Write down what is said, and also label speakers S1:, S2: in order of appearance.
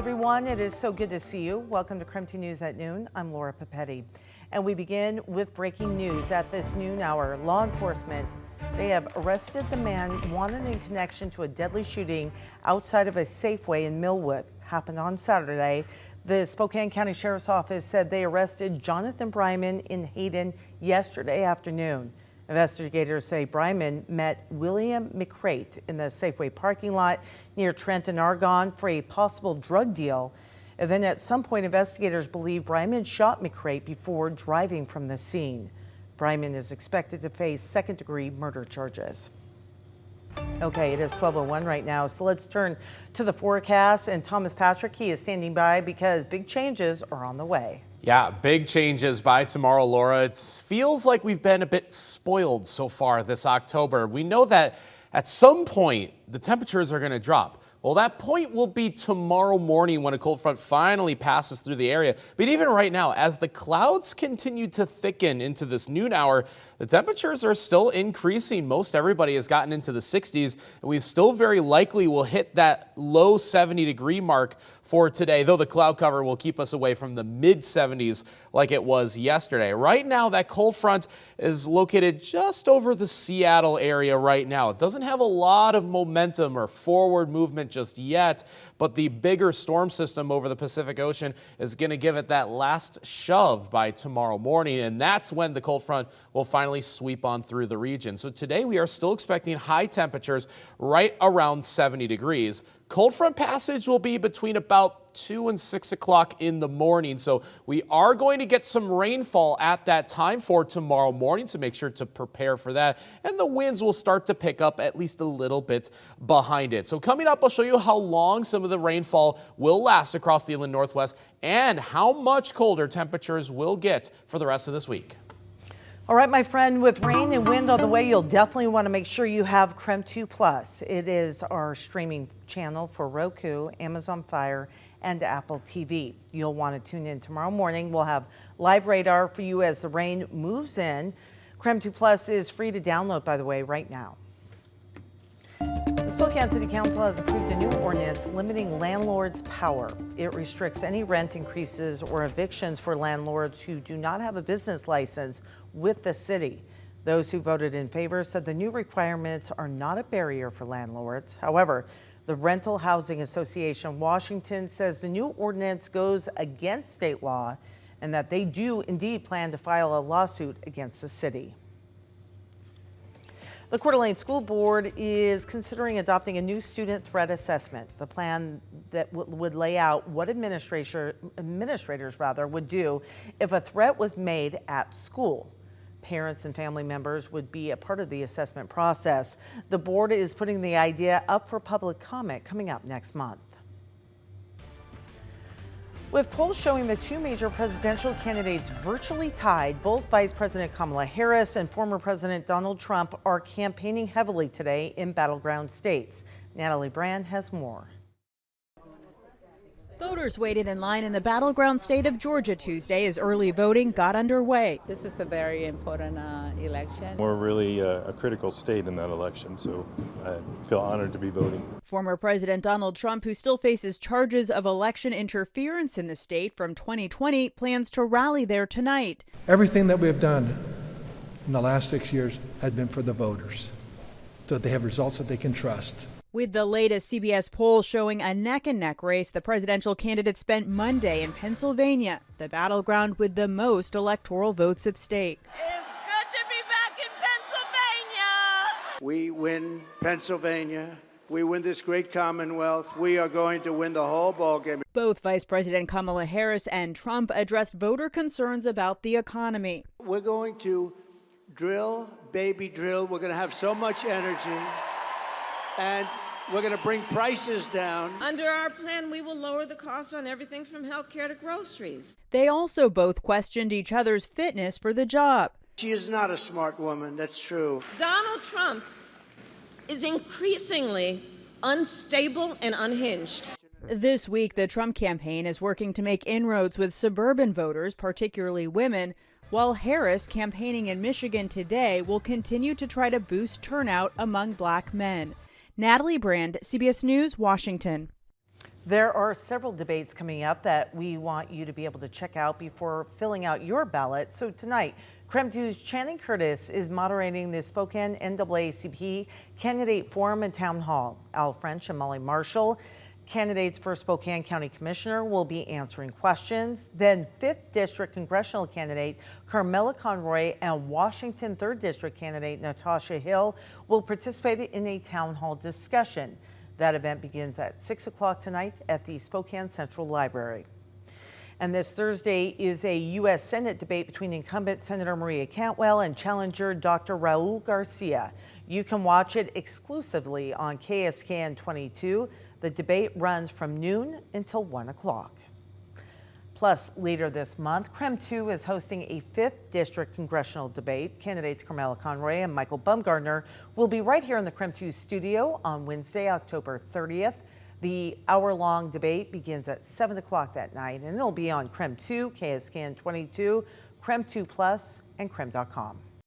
S1: Everyone, it is so good to see you. Welcome to KREM 2 News at noon. I'm Laura Papetti. And we begin with breaking news at this noon hour. Law enforcement, they have arrested the man wanted in connection to a deadly shooting outside of a Safeway in Millwood. Happened on Saturday. The Spokane County Sheriff's Office said they arrested Jonathan Bryman in Hayden yesterday afternoon. Investigators say Bryman met William McCrate in the Safeway parking lot near Trenton, Argonne for a possible drug deal. And then at some point, investigators believe Bryman shot McCrate before driving from the scene. Bryman is expected to face second-degree murder charges. Okay, it is 12:01 right now, so let's turn to the forecast. And Thomas Patrick, he is standing by because big changes are on the way.
S2: Yeah, big changes by tomorrow, Laura. It feels like we've been a bit spoiled so far this October. We know that at some point the temperatures are going to drop. Well, that point will be tomorrow morning when a cold front finally passes through the area. But even right now, as the clouds continue to thicken into this noon hour, the temperatures are still increasing. Most everybody has gotten into the 60s, and we still very likely will hit that low 70-degree mark for today, though the cloud cover will keep us away from the mid-70s like it was yesterday. Right now, that cold front is located just over the Seattle area right now. It doesn't have a lot of momentum or forward movement just yet, but the bigger storm system over the Pacific Ocean is going to give it that last shove by tomorrow morning, and that's when the cold front will finally sweep on through the region. So today we are still expecting high temperatures right around 70 degrees. Cold front passage will be between about 2 and 6 o'clock in the morning. So we are going to get some rainfall at that time for tomorrow morning. So make sure to prepare for that. And the winds will start to pick up at least a little bit behind it. So coming up, I'll show you how long some of the rainfall will last across the inland Northwest and how much colder temperatures will get for the rest of this week.
S1: All right, my friend, with rain and wind on the way, you'll definitely want to make sure you have KREM 2 Plus. It is our streaming channel for Roku, Amazon Fire, and Apple TV. You'll want to tune in tomorrow morning. We'll have live radar for you as the rain moves in. KREM 2 Plus is free to download, by the way, right now. The Spokane City Council has approved a new ordinance limiting landlords' power. It restricts any rent increases or evictions for landlords who do not have a business license with the city. Those who voted in favor said the new requirements are not a barrier for landlords. However, the Rental Housing Association Washington says the new ordinance goes against state law and that they do indeed plan to file a lawsuit against the city. The Coeur d'Alene School Board is considering adopting a new student threat assessment. The plan that would lay out what administrators would do if a threat was made at school. Parents and family members would be a part of the assessment process. The board is putting the idea up for public comment coming up next month. With polls showing the two major presidential candidates virtually tied, both Vice President Kamala Harris and former President Donald Trump are campaigning heavily today in battleground states. Natalie Brand has more.
S3: Voters waited in line in the battleground state of Georgia Tuesday as early voting got underway.
S4: This is a very important election.
S5: We're really a critical state in that election, so I feel honored to be voting.
S3: Former President Donald Trump, who still faces charges of election interference in the state from 2020, plans to rally there tonight.
S6: Everything that we have done in the last 6 years has been for the voters, so that they have results that they can trust.
S3: With the latest CBS poll showing a neck-and-neck race, the presidential candidate spent Monday in Pennsylvania, the battleground with the most electoral votes at stake.
S7: It's good to be back in Pennsylvania.
S8: We win Pennsylvania. We win this great Commonwealth. We are going to win the whole ballgame.
S3: Both Vice President Kamala Harris and Trump addressed voter concerns about the economy.
S8: We're going to drill, baby drill. We're going to have so much energy. And we're going to bring prices down.
S7: Under our plan, we will lower the cost on everything from healthcare to groceries.
S3: They also both questioned each other's fitness for the job.
S8: She is not a smart woman, that's true.
S7: Donald Trump is increasingly unstable and unhinged.
S3: This week, the Trump campaign is working to make inroads with suburban voters, particularly women, while Harris, campaigning in Michigan today, will continue to try to boost turnout among black men. Natalie Brand, CBS News, Washington.
S1: There are several debates coming up that we want you to be able to check out before filling out your ballot. So tonight, KREM 2's Channing Curtis is moderating the Spokane NAACP Candidate Forum and Town Hall. Al French and Molly Marshall, candidates for Spokane County Commissioner, will be answering questions. Then 5th District Congressional candidate Carmela Conroy and Washington 3rd District candidate Natasha Hill will participate in a town hall discussion. That event begins at 6 o'clock tonight at the Spokane Central Library. And this Thursday is a U.S. Senate debate between incumbent Senator Maria Cantwell and challenger Dr. Raul Garcia. You can watch it exclusively on KSKN 22. The debate runs from noon until 1 o'clock. Plus, later this month, KREM 2 is hosting a 5th District Congressional debate. Candidates Carmela Conroy and Michael Bumgardner will be right here in the KREM 2 studio on Wednesday, October 30th. The hour-long debate begins at 7 o'clock that night, and it'll be on KREM 2, KSKN 22, KREM 2 Plus, and KREM.com.